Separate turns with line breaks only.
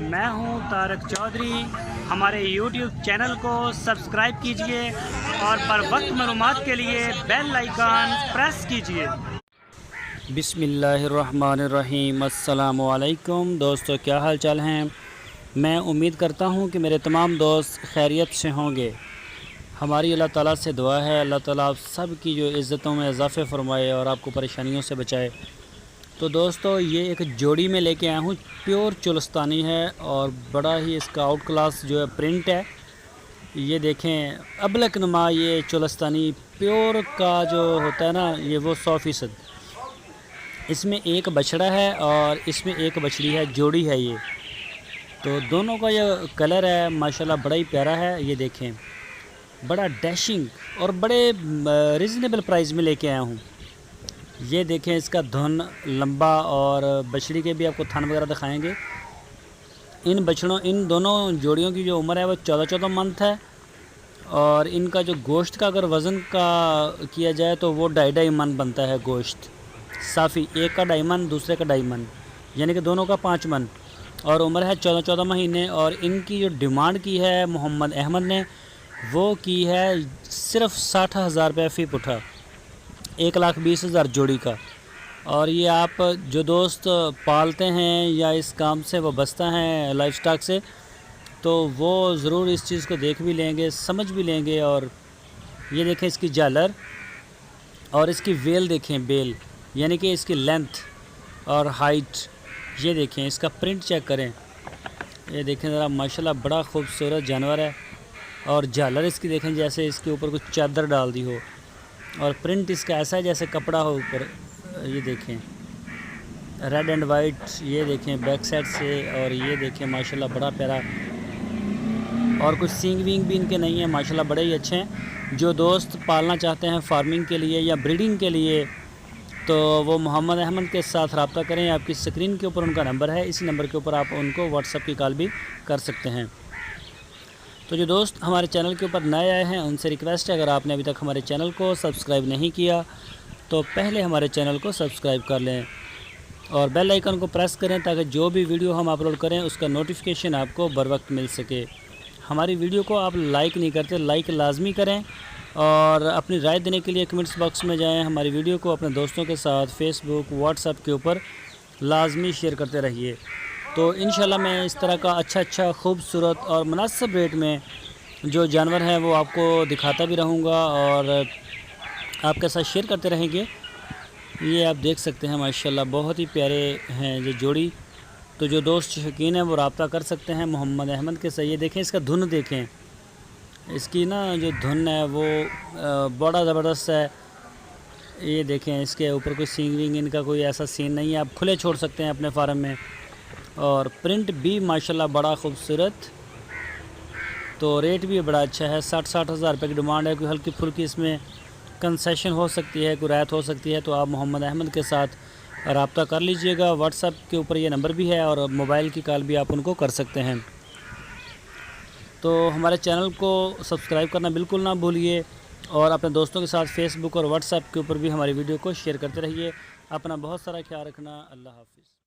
میں ہوں طارق چودھری۔ ہمارے یوٹیوب چینل کو سبسکرائب کیجئے اور پر وقت معلومات کے لیے بیل آئیکن پریس کیجئے۔ بسم اللہ الرحمن الرحیم۔ السلام علیکم دوستو، کیا حال چال ہیں؟ میں امید کرتا ہوں کہ میرے تمام دوست خیریت سے ہوں گے۔ ہماری اللہ تعالیٰ سے دعا ہے اللہ تعالیٰ آپ سب کی جو عزتوں میں اضافے فرمائے اور آپ کو پریشانیوں سے بچائے۔ تو دوستو یہ ایک جوڑی میں لے کے آیا ہوں، پیور چولستانی ہے اور بڑا ہی اس کا آؤٹ کلاس جو ہے پرنٹ ہے۔ یہ دیکھیں ابلک نما یہ چولستانی پیور کا جو ہوتا ہے نا، یہ وہ 100%۔ اس میں ایک بچڑا ہے اور اس میں ایک بچڑی ہے، جوڑی ہے یہ۔ تو دونوں کا یہ کلر ہے ماشاءاللہ بڑا ہی پیارا ہے۔ یہ دیکھیں بڑا ڈیشنگ اور بڑے ریزنیبل پرائز میں لے کے آیا ہوں۔ یہ دیکھیں اس کا دھن لمبا اور بچڑی کے بھی آپ کو تھن وغیرہ دکھائیں گے۔ ان دونوں جوڑیوں کی جو عمر ہے وہ 14 منتھ ہے، اور ان کا جو گوشت کا اگر وزن کا کیا جائے تو وہ 2.5 من بنتا ہے گوشت صافی، ایک کا 2.5 من دوسرے کا 2.5 من، یعنی کہ دونوں کا 5 من، اور عمر ہے 14 مہینے۔ اور ان کی جو ڈیمانڈ کی ہے محمد احمد نے، وہ کی ہے صرف 60,000 روپے فی پٹھا، 1,20,000 جوڑی کا۔ اور یہ آپ جو دوست پالتے ہیں یا اس کام سے وابستہ ہیں لائف سٹاک سے، تو وہ ضرور اس چیز کو دیکھ بھی لیں گے، سمجھ بھی لیں گے۔ اور یہ دیکھیں اس کی جالر اور اس کی ویل دیکھیں، بیل یعنی کہ اس کی لینتھ اور ہائٹ۔ یہ دیکھیں اس کا پرنٹ چیک کریں، یہ دیکھیں ذرا ماشاءاللہ بڑا خوبصورت جانور ہے۔ اور جالر اس کی دیکھیں جیسے اس کے اوپر کچھ چادر ڈال دی ہو، اور پرنٹ اس کا ایسا ہے جیسے کپڑا ہو اوپر۔ یہ دیکھیں ریڈ اینڈ وائٹ، یہ دیکھیں بیک سائڈ سے، اور یہ دیکھیں ماشاءاللہ بڑا پیارا، اور کچھ سینگ وینگ بھی ان کے نہیں ہیں، ماشاءاللہ بڑے ہی اچھے ہیں۔ جو دوست پالنا چاہتے ہیں فارمنگ کے لیے یا بریڈنگ کے لیے، تو وہ محمد احمد کے ساتھ رابطہ کریں۔ آپ کی اسکرین کے اوپر ان کا نمبر ہے، اسی نمبر کے اوپر آپ ان کو واٹس ایپ کی کال بھی کر سکتے ہیں۔ تو جو دوست ہمارے چینل کے اوپر نئے آئے ہیں ان سے ریکویسٹ ہے، اگر آپ نے ابھی تک ہمارے چینل کو سبسکرائب نہیں کیا تو پہلے ہمارے چینل کو سبسکرائب کر لیں اور بیل آئیکن کو پریس کریں، تاکہ جو بھی ویڈیو ہم اپلوڈ کریں اس کا نوٹیفیکیشن آپ کو بر وقت مل سکے۔ ہماری ویڈیو کو آپ لائک نہیں کرتے، لائک لازمی کریں، اور اپنی رائے دینے کے لیے کمنٹس باکس میں جائیں۔ ہماری ویڈیو کو اپنے دوستوں کے ساتھ فیس بک، واٹس ایپ کے اوپر لازمی شیئر کرتے رہیے۔ تو انشاءاللہ میں اس طرح کا اچھا خوبصورت اور مناسب ریٹ میں جو جانور ہیں وہ آپ کو دکھاتا بھی رہوں گا اور آپ کے ساتھ شیئر کرتے رہیں گے۔ یہ آپ دیکھ سکتے ہیں ماشاءاللہ بہت ہی پیارے ہیں یہ جوڑی۔ تو جو دوست شوقین ہیں وہ رابطہ کر سکتے ہیں محمد احمد کے ساتھ۔ یہ دیکھیں اس کا دھن دیکھیں، اس کی نا جو دھن ہے وہ بڑا زبردست ہے۔ یہ دیکھیں اس کے اوپر کوئی سینگ وینگ ان کا کوئی ایسا سین نہیں ہے، آپ کھلے چھوڑ سکتے ہیں اپنے فارم میں۔ اور پرنٹ بھی ماشاءاللہ بڑا خوبصورت، تو ریٹ بھی بڑا اچھا ہے۔ 60,000 روپے کی ڈیمانڈ ہے، کوئی ہلکی پھلکی اس میں کنسیشن ہو سکتی ہے، کوئی رعایت ہو سکتی ہے، تو آپ محمد احمد کے ساتھ رابطہ کر لیجئے گا۔ واٹس ایپ کے اوپر یہ نمبر بھی ہے، اور موبائل کی کال بھی آپ ان کو کر سکتے ہیں۔ تو ہمارے چینل کو سبسکرائب کرنا بالکل نہ بھولیے، اور اپنے دوستوں کے ساتھ فیس بک اور واٹس ایپ کے اوپر بھی ہماری ویڈیو کو شیئر کرتے رہیے۔ اپنا بہت سارا خیال رکھنا۔ اللہ حافظ۔